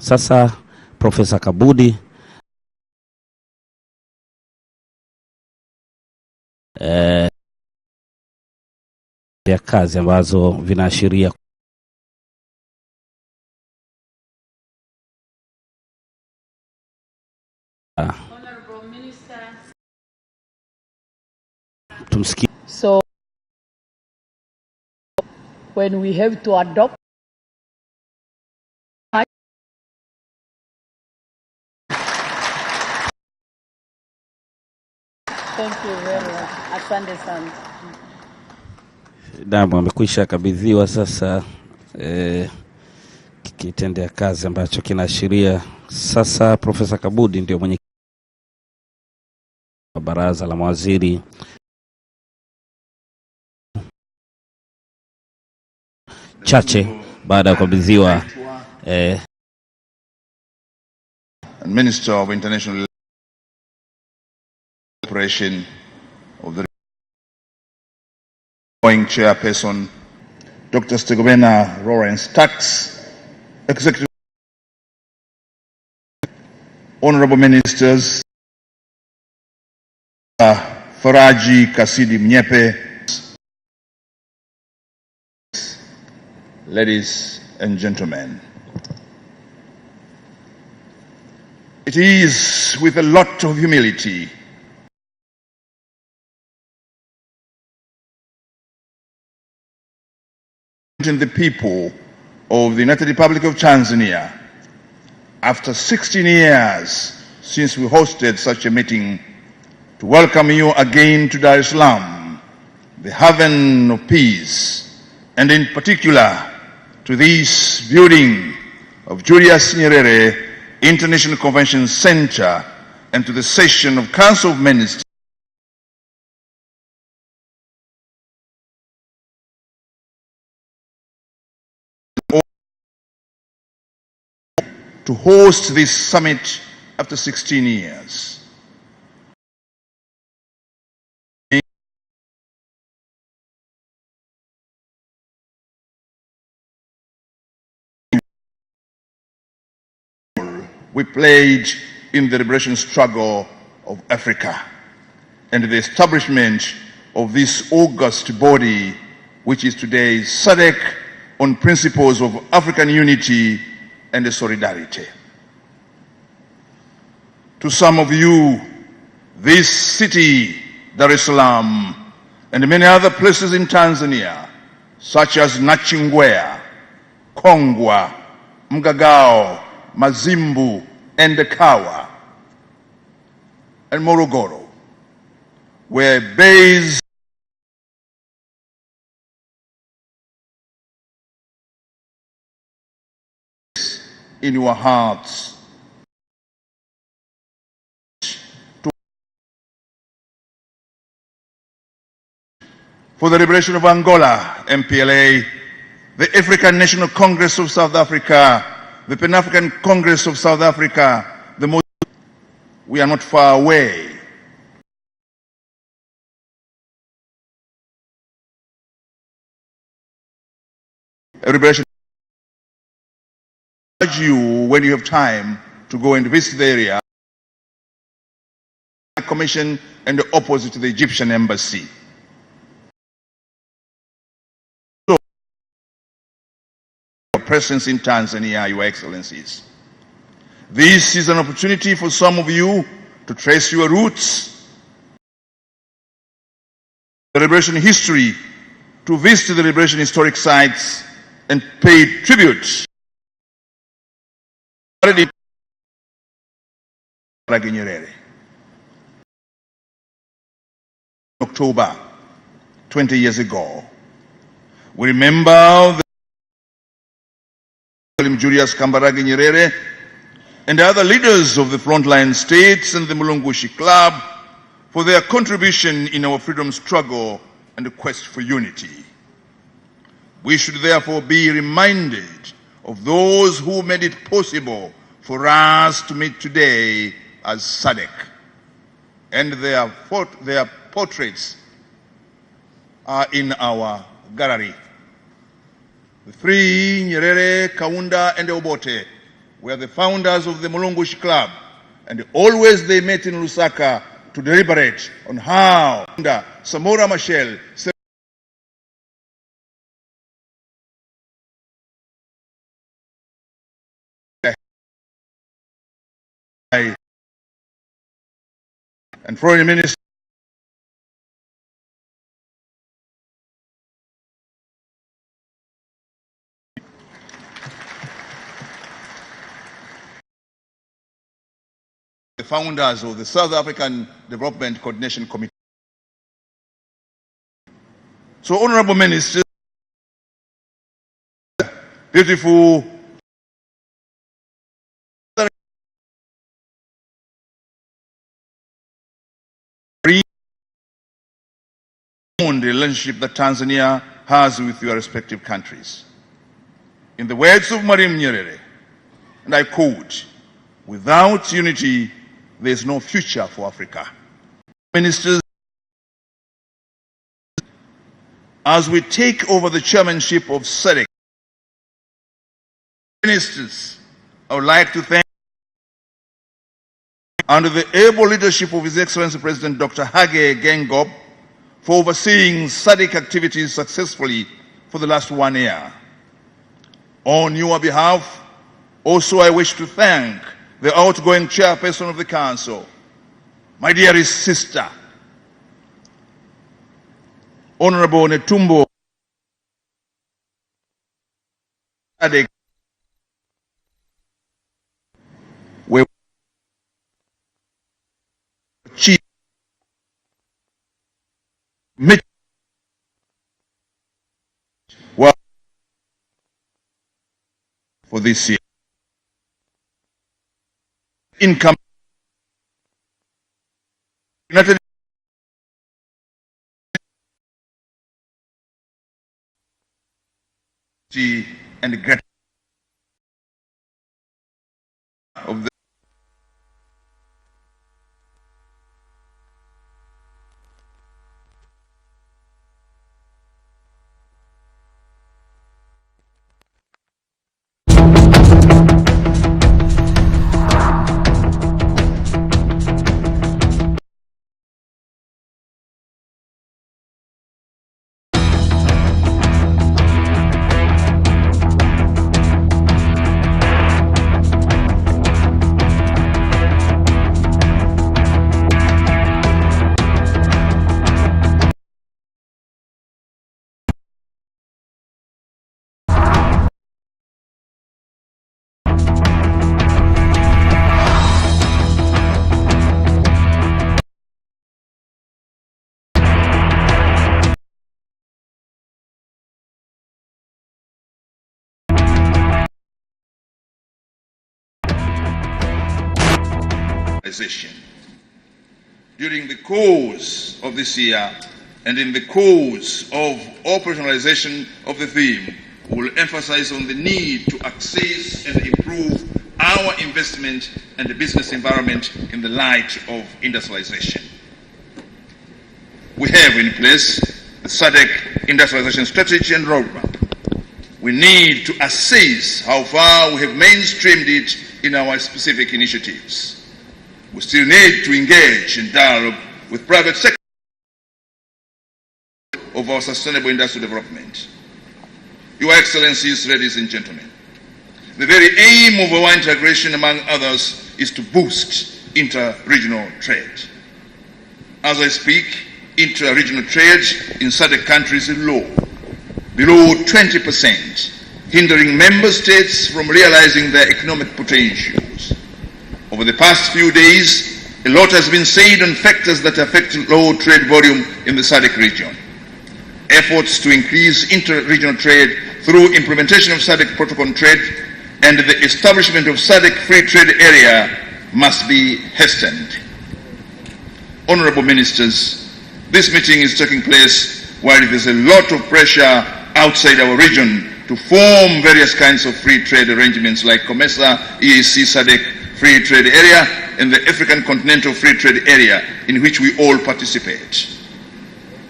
Sasa Profesa Kabudi ya kazi ambazo vinaashiria Honorable Minister. Tumsikie. So when we have to adopt Thank you very much. Asante sana. Damu amekwisha kabidhiwa sasa kitendea kazi ambacho kinaashiria sasa Profesa Kabudi ndio mwenyekiti wa Baraza la Mawaziri chache baada ya kukabidhiwa Minister of International Cooperation of the Chairperson, Dr. Stegobena Lawrence Tax, Executive, Honorable Ministers, Faraji Kasidi Mnyepe, ladies and gentlemen. It is with a lot of humility in the people of the United Republic of Tanzania, after 16 years since we hosted such a meeting, to welcome you again to Dar es Salaam, the haven of peace, and in particular to this building of Julius Nyerere International Convention Center, and to the session of Council of Ministers to host this summit after 16 years. We played in the liberation struggle of Africa and the establishment of this august body, which is today's SADC, on principles of African unity and solidarity. To some of you, this city, Dar es Salaam, and many other places in Tanzania, such as Nachingwea, Kongwa, Mgagao, Mazimbu, and Kawa, and Morogoro, were based in your hearts for the liberation of Angola, MPLA, the African National Congress of South Africa, the Pan-African Congress of South Africa, we are not far away. A liberation. I urge you, when you have time, to go and visit the area. Commission and opposite to the Egyptian embassy. So, your presence in Tanzania, Your Excellencies. This is an opportunity for some of you to trace your roots, the liberation history, to visit the liberation historic sites and pay tribute. October 20 years ago, we remember the Julius Kambarage Nyerere and other leaders of the frontline states and the Mulungushi Club for their contribution in our freedom struggle and the quest for unity. We should therefore be reminded of those who made it possible for us to meet today as SADC, and their portraits are in our gallery. The three, Nyerere, Kaunda, and Obote, were the founders of the Mwenyekiti Club, and always they met in Lusaka to deliberate on how Samora Machel and Foreign Minister the founders of the South African Development Coordination Committee. So, honorable ministers, beautiful the relationship that Tanzania has with your respective countries. In the words of Mwalimu Nyerere, and I quote, "Without unity, there is no future for Africa." Ministers, as we take over the chairmanship of SADC, ministers, I would like to thank, under the able leadership of His Excellency President Dr. Hage Geingob, for overseeing SADC activities successfully for the last 1 year. On your behalf, also I wish to thank the outgoing chairperson of the Council, my dearest sister, Honorable Netumbo SADC, we achieved well for this year. Income United and gratitude of the during the course of this year and in the course of operationalization of the theme, we will emphasize on the need to access and improve our investment and the business environment in the light of industrialization. We have in place the SADC industrialization strategy and roadmap. We need to assess how far we have mainstreamed it in our specific initiatives. We still need to engage in dialogue with private sector of our sustainable industrial development. Your Excellencies, ladies and gentlemen, the very aim of our integration, among others, is to boost inter-regional trade. As I speak, inter-regional trade in SADC countries is low, below 20%, hindering member states from realizing their economic potentials. Over the past few days, a lot has been said on factors that affect low trade volume in the SADC region. Efforts to increase inter-regional trade through implementation of SADC protocol on trade and the establishment of SADC free trade area must be hastened. Honorable ministers, this meeting is taking place while there is a lot of pressure outside our region to form various kinds of free trade arrangements like COMESA, EAC, SADC free trade area, and the African Continental Free Trade Area, in which we all participate.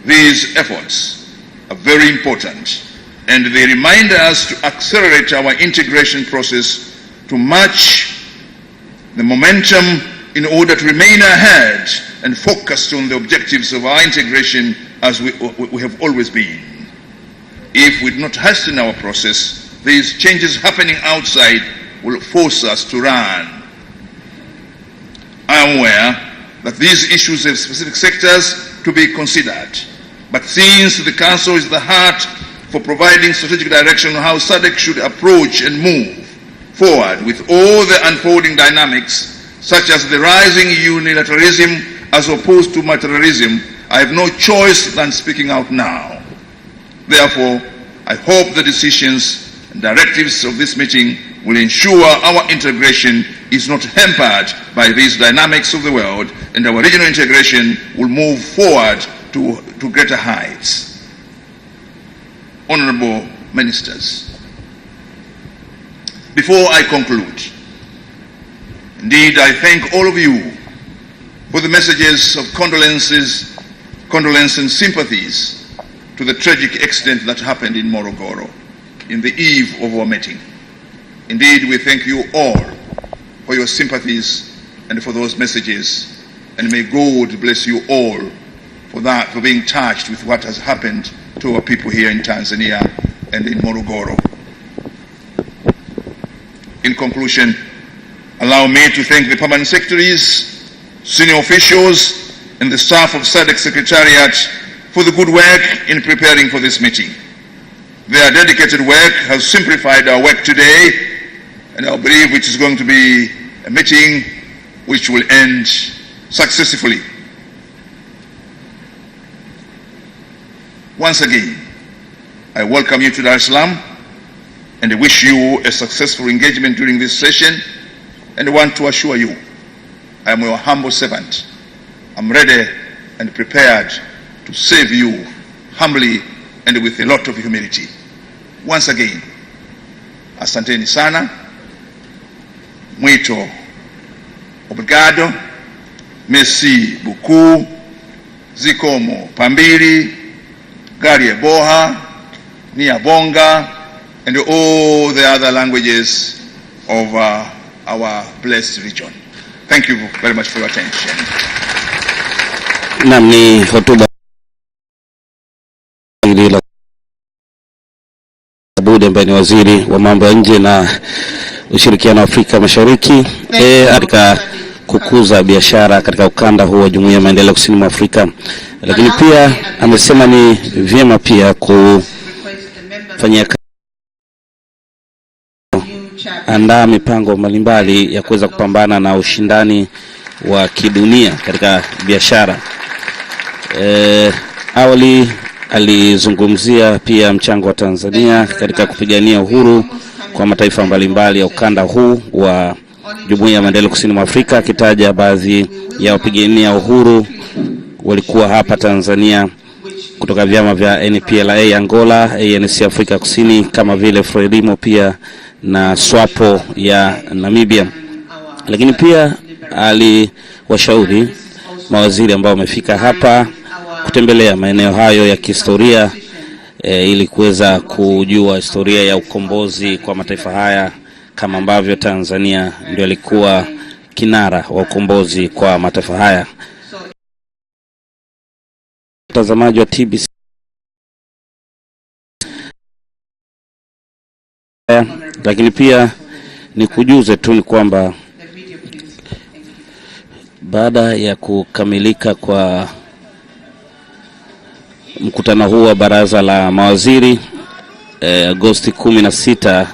These efforts are very important, and they remind us to accelerate our integration process to match the momentum in order to remain ahead and focused on the objectives of our integration as we have always been. If we do not hasten our process, these changes happening outside will force us to run. I am aware that these issues have specific sectors to be considered, but since the Council is the heart for providing strategic direction on how SADC should approach and move forward with all the unfolding dynamics, such as the rising unilateralism as opposed to multilateralism, I have no choice than speaking out now. Therefore, I hope the decisions and directives of this meeting will ensure our integration is not hampered by these dynamics of the world, and our regional integration will move forward to greater heights. Honorable Ministers, before I conclude, indeed I thank all of you for the messages of condolence and sympathies to the tragic accident that happened in Morogoro in the eve of our meeting. Indeed, we thank you all for your sympathies and for those messages, and may God bless you all for being touched with what has happened to our people here in Tanzania and in Morogoro. In conclusion, allow me to thank the permanent secretaries, senior officials, and the staff of SADC Secretariat for the good work in preparing for this meeting. Their dedicated work has simplified our work today, and I believe it is going to be a meeting which will end successfully. Once again, I welcome you to Dar es Salaam and wish you a successful engagement during this session, and want to assure you I am your humble servant. I'm ready and prepared to serve you humbly and with a lot of humility. Once again, asanteni sana, muito obrigado, merci beaucoup, zikomo pambili, gari eboha, niabonga, and all the other languages of our blessed region. Thank you very much for your attention. Naam, ni hotuba la Kabudi ambaye ni waziri wa mambo ya nje na ushirikiano wa Afrika Mashariki katika kukuza biashara katika ukanda huu wa Jumuiya ya Maendeleo Kusini mwa Afrika. Lakini pia amesema ni vyema pia kufanyia andaa mipango mbalimbali ya kuweza kupambana na ushindani wa kidunia katika biashara. Awali alizungumzia pia mchango wa Tanzania katika kupigania uhuru kwa mataifa mbalimbali ya ukanda huu wa Jumuiya ya Maendeleo Kusini mwa Afrika, akitaja baadhi ya wapigania uhuru walikuwa hapa Tanzania kutoka vyama vya NPLA Angola, ANC Afrika Kusini kama vile Frelimo pia na SWAPO ya Namibia. Lakini pia aliwashauri mawaziri ambao wamefika hapa kutembelea maeneo hayo ya kihistoria ili kuweza kujua historia ya ukombozi kwa mataifa haya, kama ambavyo Tanzania ndio alikuwa kinara wa ukombozi kwa mataifa haya. Mtazamaji wa TBC, lakini pia ni kujuze tu ni kwamba baada ya kukamilika kwa mkutano huu wa baraza la mawaziri Agosti 16,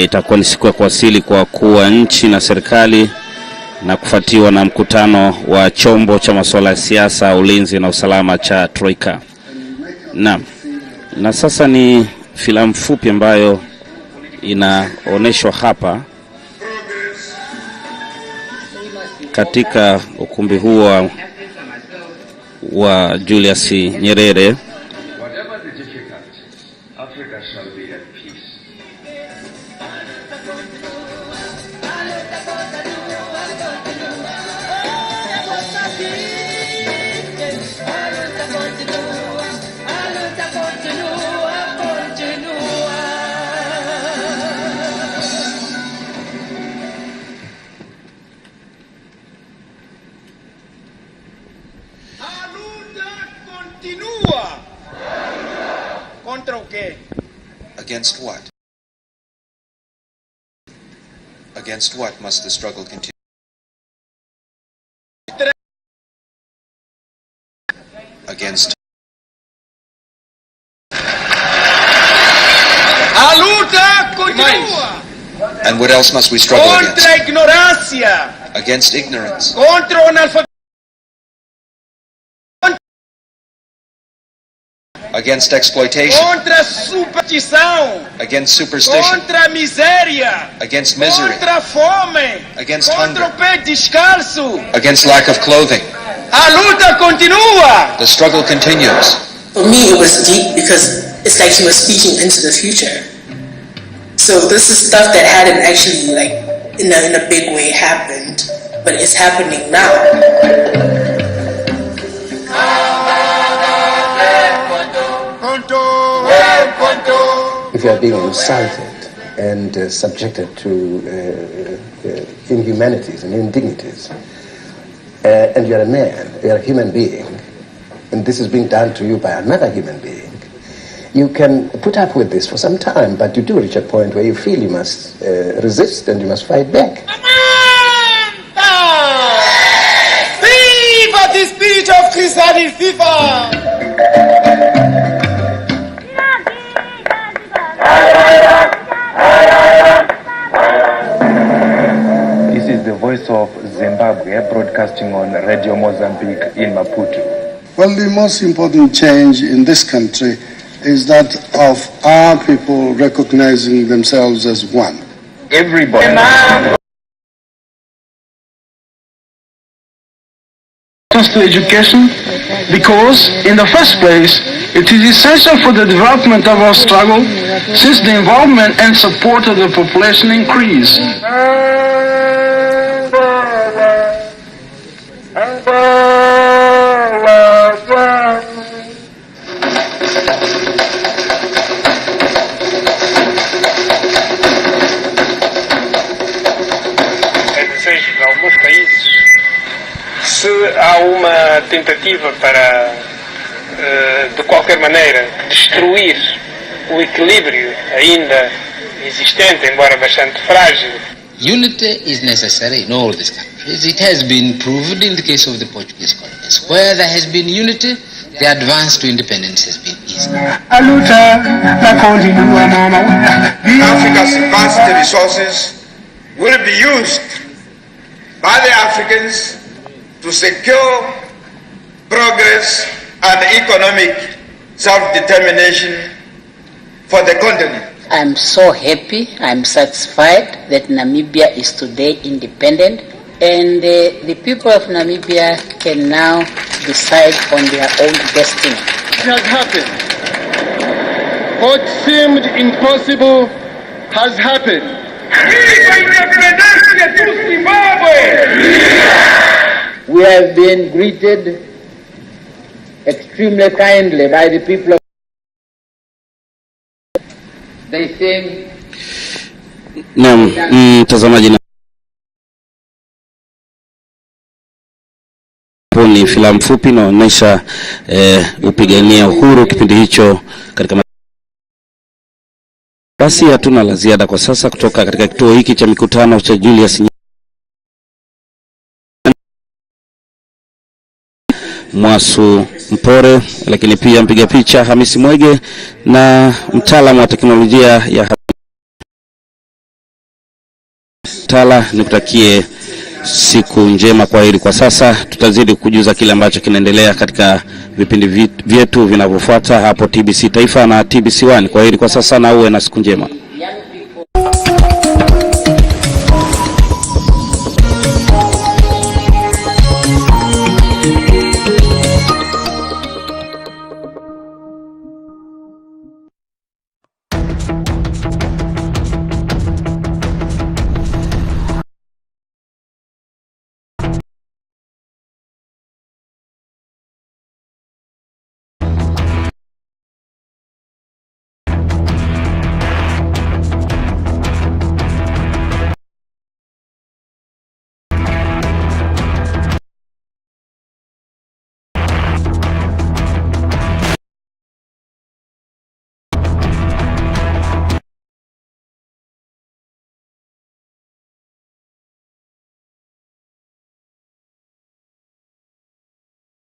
itakuwa ni siku ya kuwasili kwa wakuu wa nchi na serikali na kufuatiwa na mkutano wa chombo cha masuala ya siasa, ulinzi na usalama cha Troika. Na sasa ni filamu fupi ambayo inaoneshwa hapa katika ukumbi huu wa Julius Nyerere. Whatever the difficulty, Africa shall be at peace. Against what? Against what must the struggle continue? Against a luta continua. And what else must we struggle Contra against? a ignorância. Against ignorance. Contra o analfabetismo. Against exploitation. Contra a superstição. Against superstition. Contra a miséria. Against misery. Contra a fome. Against contra hunger. o pé descalço. Against lack of clothing. A luta continua. The struggle continues. For me, it was deep because it's like he was speaking into the future. So this is stuff that hadn't actually, like, in a big way happened, but it's happening now. If you are being insulted and subjected to inhumanities and indignities, and you're a man, you're a human being, and this is being done to you by another human being, you can put up with this for some time, but you do reach a point where you feel you must resist and you must fight back. Viva the spirit of Christianity! Viva! This is the voice of Zimbabwe broadcasting on Radio Mozambique in Maputo. Well, the most important change in this country is that of our people recognizing themselves as one. Everybody. To education, because in the first place it is essential for the development of our struggle, since the involvement and support of the population increase. Em alguns países, se há uma tentativa para, de qualquer maneira, destruir o equilíbrio ainda existente, embora bastante frágil. Unity is necessary in all these countries. It has been proved in the case of the Portuguese colonies. Where there has been unity, the advance to independence has been easy. Africa's vast resources will be used by the Africans to secure progress and economic self-determination for the continent. I'm so happy, I'm satisfied that Namibia is today independent, and the people of Namibia can now decide on their own destiny. It has happened. What seemed impossible has happened. We have been greeted extremely kindly by the people of. They sing. Naam, mtazamaji, ni filamu fupi inaonyesha upigania uhuru kipindi hicho katika. Basi hatuna la ziada kwa sasa kutoka katika kituo hiki cha mikutano cha Julius Mwasu Mpore, lakini pia mpiga picha Hamisi Mwege na mtaalamu wa teknolojia ya Tala. Nikutakie siku njema. Kwa heri kwa sasa, tutazidi kujuza kile ambacho kinaendelea katika vipindi vyetu vinavyofuata hapo TBC Taifa na TBC1. Kwa heri kwa sasa na uwe na siku njema.